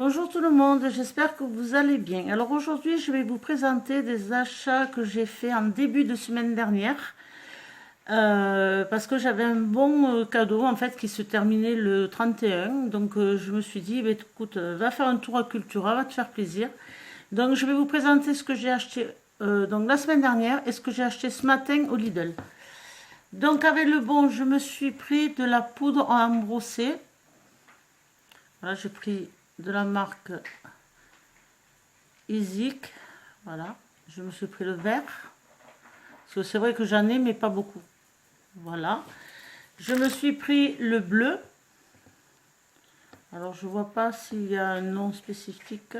Bonjour tout le monde, j'espère que vous allez bien. Alors aujourd'hui, je vais vous présenter des achats que j'ai fait en début de semaine dernière. Parce que j'avais un bon cadeau en fait qui se terminait le 31. Donc je me suis dit, bah, écoute, va faire un tour à Cultura, va te faire plaisir. Donc je vais vous présenter ce que j'ai acheté donc la semaine dernière et ce que j'ai acheté ce matin au Lidl. Donc avec le bon, je me suis pris de la poudre en brossé. Voilà, j'ai pris de la marque Isic. Voilà, je me suis pris le vert. Parce que c'est vrai que j'en ai, mais pas beaucoup. Voilà. Je me suis pris le bleu. Alors, je vois pas s'il y a un nom spécifique.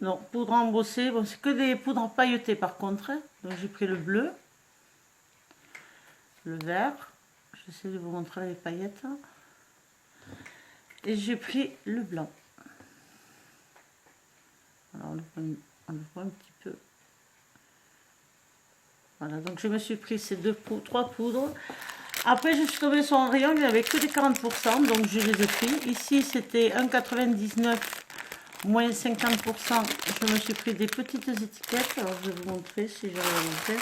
Non, poudre embossée. Bon, c'est que des poudres pailletées par contre. Donc, j'ai pris le bleu. Le vert. J'essaie de vous montrer les paillettes. Et j'ai pris le blanc. Alors, on le voit un petit peu. Voilà, donc je me suis pris ces trois poudres. Après, je suis tombée sur un rayon, il n'y avait que des 40%, donc je les ai pris. Ici, c'était 1,99 moins 50%. Je me suis pris des petites étiquettes. Alors, je vais vous montrer si j'arrive à l'ouvrir.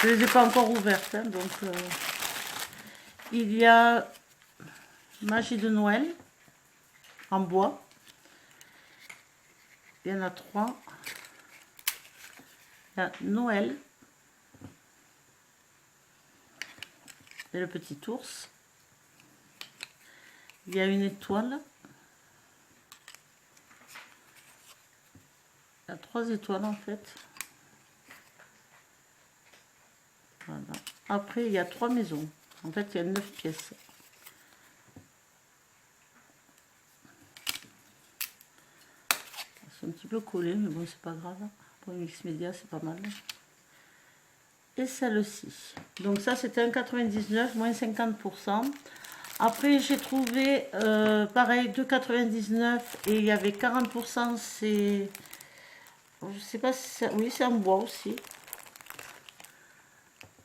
Je ne les ai pas encore ouvertes, hein, donc il y a Magie de Noël en bois. Il y en a 3. Il y a Noël et le petit ours. Il y a une étoile. Il y a 3 étoiles en fait. Voilà. Après, il y a 3 maisons. En fait, il y a 9 pièces. C'est un petit peu collé, mais bon, c'est pas grave. Pour une mix média, c'est pas mal. Et celle-ci. Donc ça, c'était 1,99 moins 50%. Après, j'ai trouvé, pareil, 2,99 et il y avait 40%. C'est... Je sais pas si ça... Oui, c'est en bois aussi.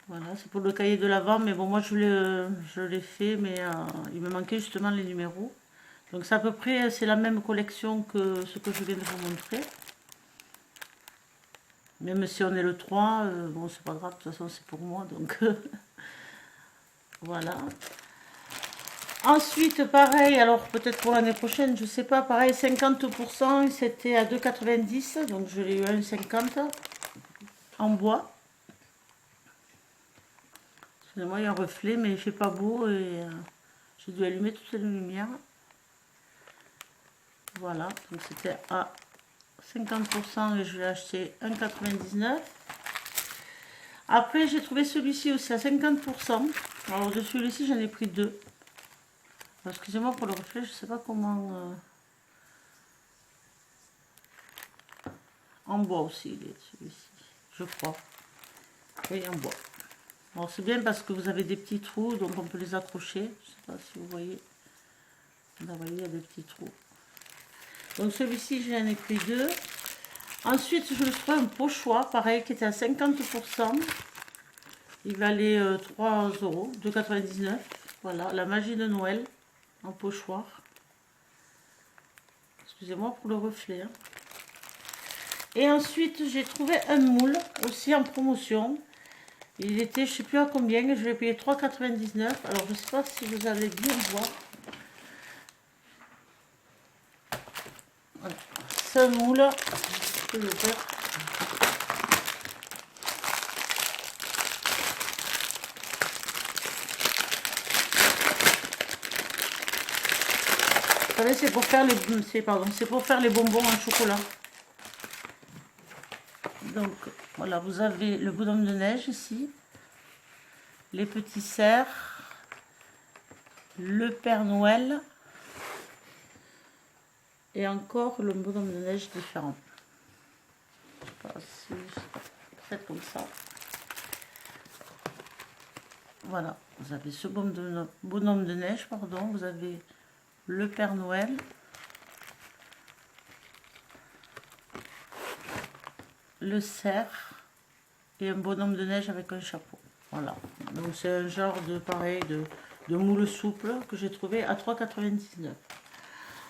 Voilà, c'est pour le cahier de l'avant. Mais bon, moi, je l'ai fait, mais il me manquait justement les numéros. Donc c'est à peu près, c'est la même collection que ce que je viens de vous montrer. Même si on est le 3, bon c'est pas grave, de toute façon c'est pour moi, donc voilà. Ensuite, pareil, alors peut-être pour l'année prochaine, je sais pas, pareil, 50%, c'était à 2,90, donc je l'ai eu à 1,50 en bois. Excusez-moi, il y a un reflet, mais il fait pas beau et j'ai dû allumer toutes les lumières. Voilà, donc c'était à 50% et je l'ai acheté 1,99. Après, j'ai trouvé celui-ci aussi à 50%. Alors, de celui-ci, j'en ai pris 2. Excusez-moi pour le reflet, je ne sais pas comment... En bois aussi, il est celui-ci, je crois. Oui, en bois. Alors, c'est bien parce que vous avez des petits trous, donc on peut les accrocher. Je ne sais pas si vous voyez. Là, vous voyez, il y a des petits trous. Donc celui-ci, j'en ai pris 2. Ensuite, je me suis trouvé un pochoir, pareil, qui était à 50%. Il valait 3 €, 2,99 €. Voilà, la magie de Noël en pochoir. Excusez-moi pour le reflet. Hein. Et ensuite, j'ai trouvé un moule, aussi en promotion. Il était, je ne sais plus à combien, je l'ai payé 3,99 €. Alors, je ne sais pas si vous allez bien voir. Voilà. C'est un moule. Je vais le faire. Vous savez, c'est pour faire les bonbons en chocolat. Donc voilà, vous avez le bonhomme de neige ici, les petits cerfs, le Père Noël et encore le bonhomme de neige différent. Je sais pas si peut-être comme ça. Voilà, vous avez ce bonhomme de neige, pardon, vous avez le Père Noël, le cerf et un bonhomme de neige avec un chapeau. Voilà, donc c'est un genre de pareil de moule souple que j'ai trouvé à 3,99 €.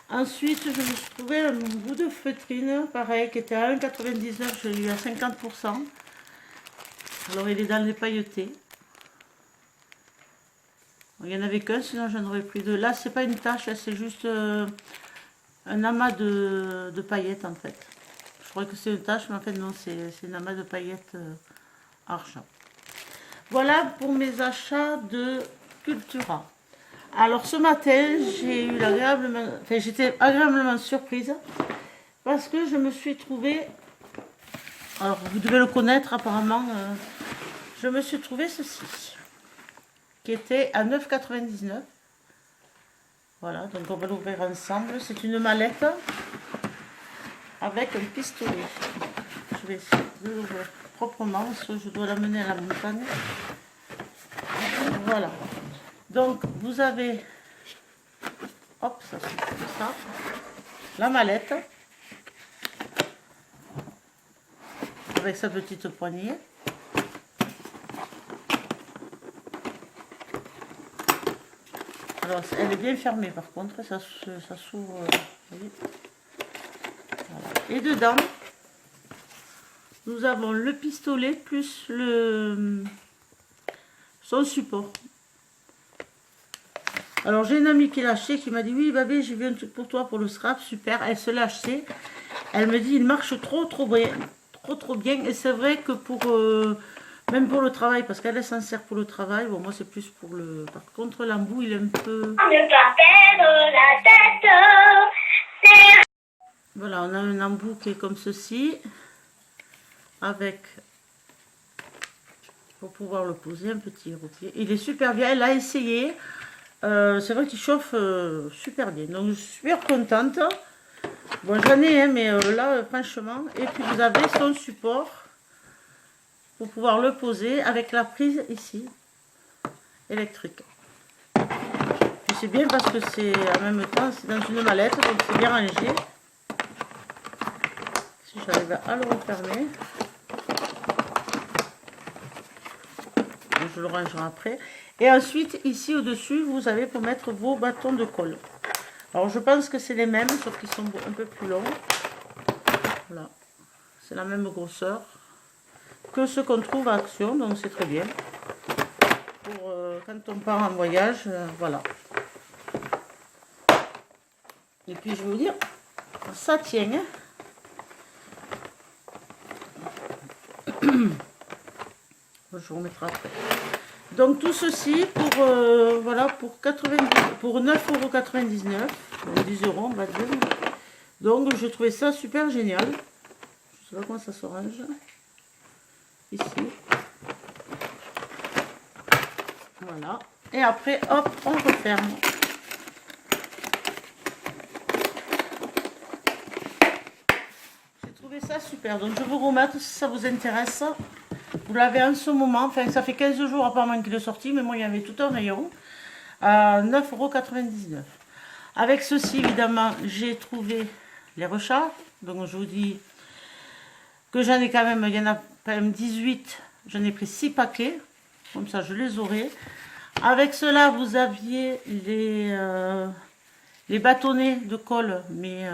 Ensuite, je me suis trouvé un bout de feutrine, pareil, qui était à 1,99 €, je l'ai eu à 50%. Alors il est dans les pailletés. Il n'y en avait qu'un, sinon j'en aurais pris deux. Là, c'est pas une tache, c'est juste un amas de paillettes en fait. Je crois que c'est une tache, mais en fait non, c'est un amas de paillettes argent. Voilà pour mes achats de Cultura. Alors ce matin, j'ai eu j'étais agréablement surprise parce que je me suis trouvée, alors vous devez le connaître apparemment, je me suis trouvé ceci qui était à 9,99 €. Voilà, donc on va l'ouvrir ensemble. C'est une mallette avec un pistolet. Je vais essayer de l'ouvrir proprement parce que je dois l'amener à la montagne. Voilà. Donc vous avez, hop, ça c'est comme ça, la mallette avec sa petite poignée. Alors elle est bien fermée par contre, ça s'ouvre. Voilà. Et dedans, nous avons le pistolet plus son support. Alors j'ai une amie qui l'a acheté, qui m'a dit oui Babé, j'ai vu un truc pour toi pour le scrap, super. Elle se l'a acheté. Elle me dit il marche trop bien. Et c'est vrai que pour même pour le travail, parce qu'elle s'en sert pour le travail. Bon, moi c'est plus pour le. Par contre l'embout il est un peu. Ne pas perdre la tête. Voilà, on a un embout qui est comme ceci, avec, pour pouvoir le poser, un petit repied. Il est super bien, elle a essayé. C'est vrai qu'il chauffe super bien, donc je suis super contente. Bon, j'en ai, mais là franchement. Et puis vous avez son support pour pouvoir le poser avec la prise ici électrique. C'est bien parce que c'est en même temps c'est dans une mallette, donc c'est bien rangé. Si j'arrive à le refermer, je le rangerai après. Et ensuite, ici au-dessus, vous avez pour mettre vos bâtons de colle. Alors, je pense que c'est les mêmes, sauf qu'ils sont un peu plus longs. Voilà. C'est la même grosseur que ce qu'on trouve à Action, donc c'est très bien. Pour quand on part en voyage, voilà. Et puis, je vais vous dire, ça tient. Hein. Je vous remettrai après. Donc tout ceci pour voilà pour 9,99 €, 10 € on va dire. Donc je trouvais ça super génial. Je sais pas comment ça s'arrange. Ici. Voilà. Et après hop, on referme. J'ai trouvé ça super. Donc je vous remets si ça vous intéresse. Vous l'avez en ce moment, enfin ça fait 15 jours apparemment qu'il est sorti, mais moi il y avait tout un rayon à 9,99 €. Avec ceci évidemment j'ai trouvé les recharges, donc je vous dis que j'en ai quand même, il y en a quand même 18, j'en ai pris 6 paquets, comme ça je les aurai. Avec cela vous aviez les bâtonnets de colle mais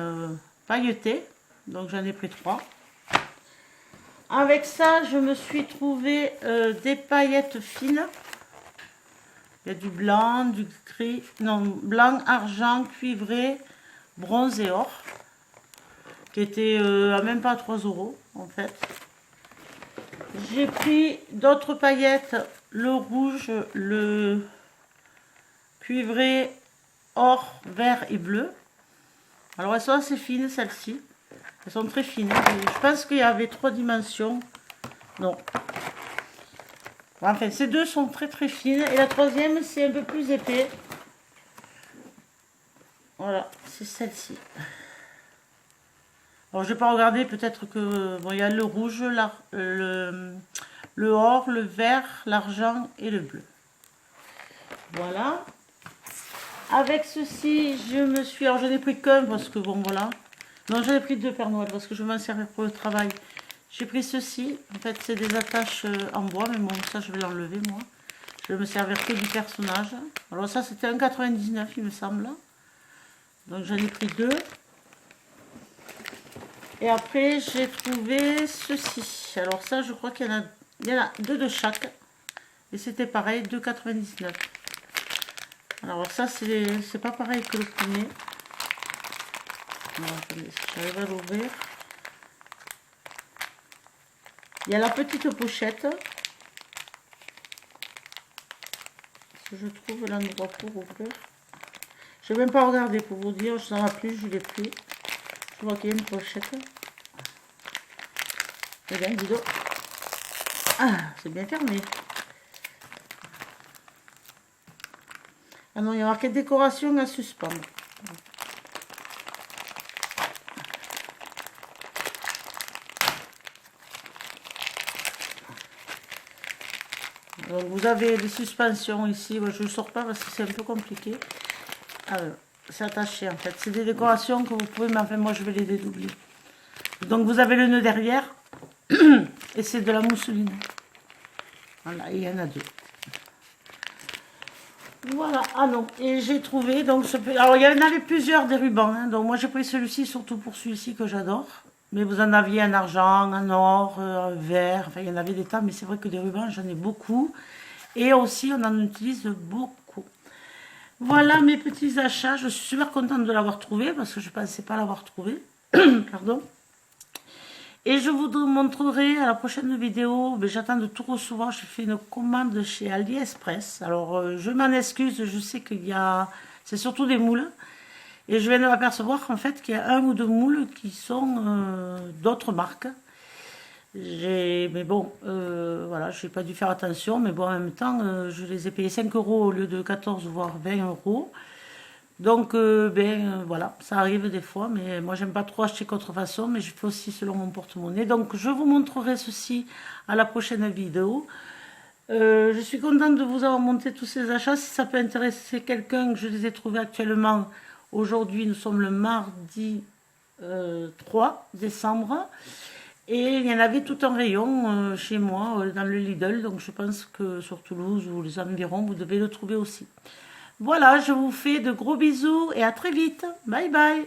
pailletés, donc j'en ai pris 3. Avec ça, je me suis trouvé des paillettes fines. Il y a du blanc, du gris, non, blanc, argent, cuivré, bronze et or. Qui était à même pas 3 € en fait. J'ai pris d'autres paillettes, le rouge, le cuivré, or, vert et bleu. Alors elles sont assez fines celles-ci. Elles sont très fines. Je pense qu'il y avait 3 dimensions. Non. Enfin, ces deux sont très très fines. Et la troisième, c'est un peu plus épais. Voilà, c'est celle-ci. Alors, je vais pas regarder, peut-être que... Bon, il y a le rouge, le or, le vert, l'argent et le bleu. Voilà. Avec ceci, je me suis... Alors, je n'ai pris qu'un parce que, bon, voilà. Non, j'en ai pris 2 Père Noël parce que je vais m'en servir pour le travail. J'ai pris ceci. En fait, c'est des attaches en bois, mais bon, ça, je vais l'enlever, moi. Je vais me servir que du personnage. Alors, ça, c'était 1,99, il me semble. Donc, j'en ai pris 2. Et après, j'ai trouvé ceci. Alors, ça, je crois qu'il y en a 2 de chaque. Et c'était pareil, 2,99. Alors ça, c'est pas pareil que le premier. Alors, attendez, si j'arrive à l'ouvrir. Il y a la petite pochette. Si je trouve l'endroit pour ouvrir. Je vais même pas regarder pour vous dire, je n'en ai plus, je l'ai pris. Je vois qu'il y a une pochette. Et bien, dis donc. Ah, c'est bien fermé. Ah non, il y a marqué décoration à suspendre. Donc vous avez les suspensions ici. Moi, je ne sors pas parce que c'est un peu compliqué. C'est attaché en fait. C'est des décorations que vous pouvez, mais enfin moi je vais les dédoubler. Donc vous avez le nœud derrière. Et c'est de la mousseline. Voilà, il y en a 2. Voilà, ah non, et j'ai trouvé, donc, alors il y en avait plusieurs des rubans, hein, donc moi j'ai pris celui-ci surtout pour celui-ci que j'adore. Mais vous en aviez un argent, un or, un vert, enfin il y en avait des tas, mais c'est vrai que des rubans j'en ai beaucoup. Et aussi on en utilise beaucoup. Voilà mes petits achats, je suis super contente de l'avoir trouvé parce que je ne pensais pas l'avoir trouvé. Pardon. Et je vous montrerai à la prochaine vidéo, mais j'attends de tout recevoir, je fais une commande chez AliExpress. Alors je m'en excuse, je sais qu'il y a, c'est surtout des moules. Et je viens de m'apercevoir qu'en fait qu'il y a 1 ou 2 moules qui sont d'autres marques. Mais bon, voilà, je n'ai pas dû faire attention, mais bon en même temps, je les ai payés 5 euros au lieu de 14 voire 20 euros. Donc, voilà, ça arrive des fois, mais moi j'aime pas trop acheter contrefaçon, mais je fais aussi selon mon porte-monnaie. Donc, je vous montrerai ceci à la prochaine vidéo. Je suis contente de vous avoir monté tous ces achats. Si ça peut intéresser quelqu'un, je les ai trouvés actuellement. Aujourd'hui, nous sommes le mardi 3 décembre. Et il y en avait tout un rayon chez moi, dans le Lidl. Donc, je pense que sur Toulouse ou les environs, vous devez le trouver aussi. Voilà, je vous fais de gros bisous et à très vite. Bye bye.